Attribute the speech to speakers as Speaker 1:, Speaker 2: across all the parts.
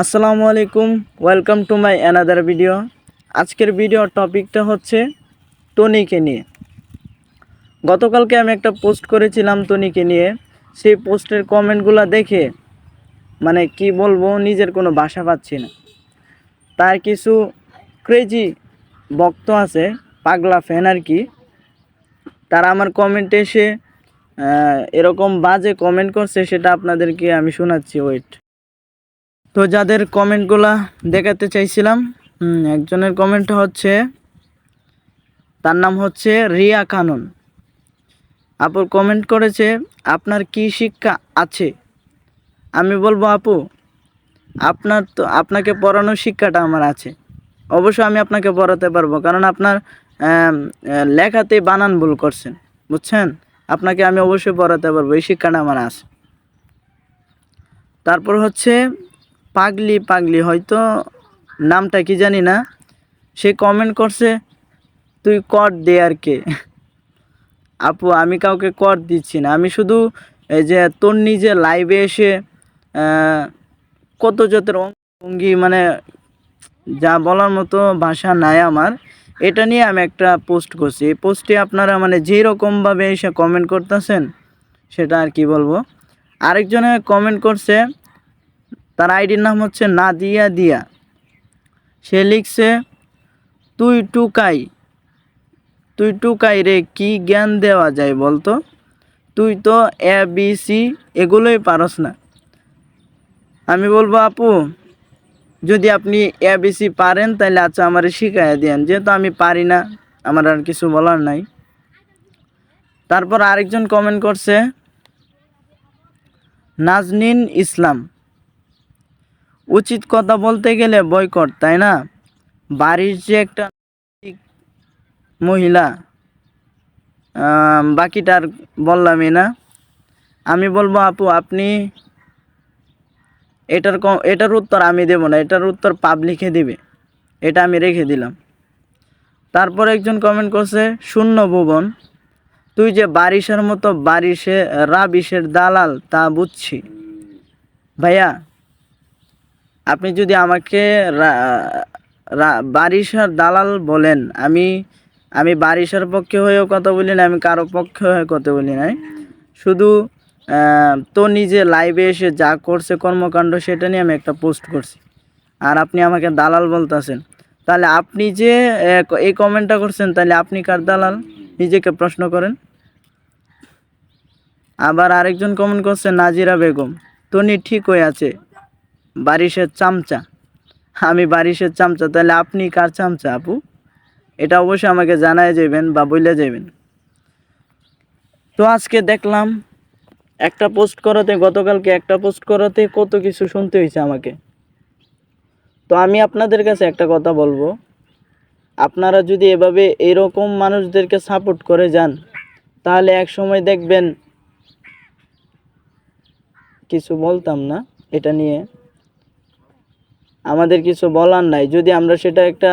Speaker 1: আসসালামু আলাইকুম, welcome to my another video. আজকের ভিডিও টপিকটা হচ্ছে টনিকে নিয়ে। গতকালকে আমি একটা পোস্ট করেছিলাম টনিকে নিয়ে। সেই পোস্টের কমেন্টগুলো দেখে মানে কি বলবো, নিজের কোনো ভাষা পাচ্ছি না। তার কিছু ক্রেজি ভক্ত আছে, পাগলা ফ্যান আর কি, তারা আমার কমেন্টে এসে এরকম বাজে কমেন্ট করছে, সেটা আপনাদেরকে আমি শোনাচ্ছি, ওয়েট। তো যাদের কমেন্টগুলা দেখাতে চাইছিলাম, একজনের কমেন্ট হচ্ছে, তার নাম হচ্ছে রিয়া কানন। আপুর কমেন্ট করেছে, আপনার কি শিক্ষা আছে? আমি বলবো, আপু আপনাকে পড়ানোর শিক্ষাটা আমার আছে। অবশ্যই আমি আপনাকে পড়াতে পারবো, কারণ আপনার লেখাতে বানান ভুল করছেন, বুঝছেন? আপনাকে আমি অবশ্যই পড়াতে পারবো, এই শিক্ষাটা আমার আছে। তারপর হচ্ছে পাগলি পাগলি, হয়তো নামটা কি জানি না, সে কমেন্ট করছে, তুই কর দে আর কে। আপু, আমি কাউকে কর দিচ্ছি না, আমি শুধু এই যে তোর নিজে লাইভে এসে কত জাতের অঙ্গি, মানে যা বলার মতো ভাষা নাই আমার, এটা নিয়ে আমি একটা পোস্ট করছি। এই পোস্টে আপনারা মানে যেই রকমভাবে এসে কমেন্ট করতেছেন, সেটা আর কি বলবো। আরেকজনে কমেন্ট করছে, তার আইডির নাম হচ্ছে নাদিয়া দিয়া। সে লিখছে, তুই টুকাই তুই টুকাই রে, কি জ্ঞান দেওয়া যায় বলতো? তুই তো ABC এগুলোই পারস না। আমি বলবো, আপু যদি আপনি ABC পারেন, তাহলে আচ্ছা আমার শিখাইয়া দেন, যেহেতু আমি পারি না, আমার আর কিছু বলার নাই। তারপর আরেকজন কমেন্ট করছে, নাজনীন ইসলাম, উচিত কথা বলতে গেলে বয়কট, তাই না? বাড়ির যে একটা মহিলা, বাকিটার বললামই না। আমি বলবো, আপু আপনি এটার উত্তর আমি দেব না, এটার উত্তর পাবলিকে দিবে, এটা আমি রেখে দিলাম। তারপর একজন কমেন্ট করছে, শূন্য ভুবন, তুই যে বারিশের মতো রাবিশের দালাল, তা বুঝছি। ভাইয়া, আপনি যদি আমাকে বারিশার দালাল বলেন, আমি বারিশার পক্ষে হয়েও কথা বলি না, আমি কারো পক্ষে হয়ে কথা বলি নাই। শুধু তো নিজে লাইভে এসে যা করছে কর্মকাণ্ড, সেটা নিয়ে আমি একটা পোস্ট করছি। আর আপনি আমাকে দালাল বলতেছেন, তাহলে আপনি যে এই কমেন্টটা করছেন, তাহলে আপনি কার দালাল? নিজেকে প্রশ্ন করেন। আবার আরেকজন কমেন্ট করছে, নাজিরা বেগম, তনি ঠিক হয়ে আছে, বারিশের চামচা। আমি বারিশের চামচা, তাহলে আপনি কার চামচা আপু? এটা অবশ্যই আমাকে জানায় যাবেন বা বলে যাবেন। তো আজকে দেখলাম গতকালকে একটা পোস্ট করাতে কত কিছু শুনতে হয়েছে আমাকে। তো আমি আপনাদের কাছে একটা কথা বলবো, আপনারা যদি এভাবে এরকম মানুষদেরকে সাপোর্ট করে যান, তাহলে এক সময় দেখবেন, কিছু বলতাম না এটা নিয়ে, আমাদের কিছু বলার নাই। যদি আমরা সেটা একটা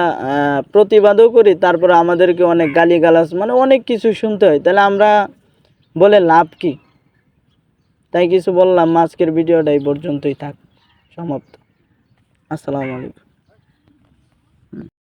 Speaker 1: প্রতিবাদও করি, তারপর আমাদেরকে অনেক গালিগালাজ, মানে অনেক কিছু শুনতে হয়, তাহলে আমরা বলে লাভ কি? তাই কিছু বললাম, আজকের ভিডিওটা এই পর্যন্তই থাক, সমাপ্ত। আসসালামু আলাইকুম।